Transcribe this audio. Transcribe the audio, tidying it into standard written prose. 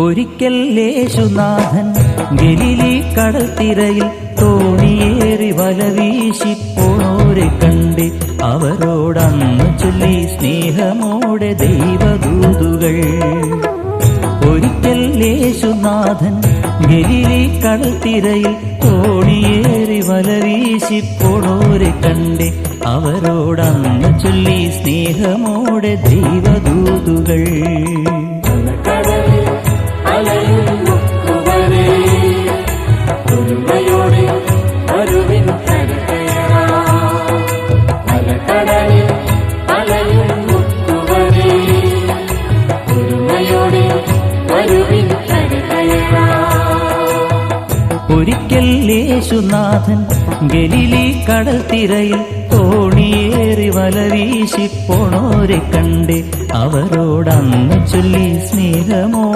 ഒരിക്കൽ യേശുനാഥൻ ഗലീലി കടൽത്തിരയിൽ തോണിയേറി വലവീശി പോണോരെ കണ്ട് അവരോടന്ന് ചൊല്ലി സ്നേഹമോടെ ദൈവദൂതുകൾ. ഒരിക്കൽ യേശുനാഥൻ ഗലീലി കടൽത്തിരയിൽ തോണിയേറി വലവീശി പോണോരെ കണ്ട് അവരോടന്ന് ചൊല്ലി സ്നേഹമോടെ ദൈവദൂതുകൾ. ഒരിക്കൽ യേശുനാഥൻ ഗലീലി കടൽത്തിരയിൽ തോണിയേറി വലവീശി പോണോരെ കണ്ട് അവരോടന്ന് ചൊല്ലി സ്നേഹമോടെ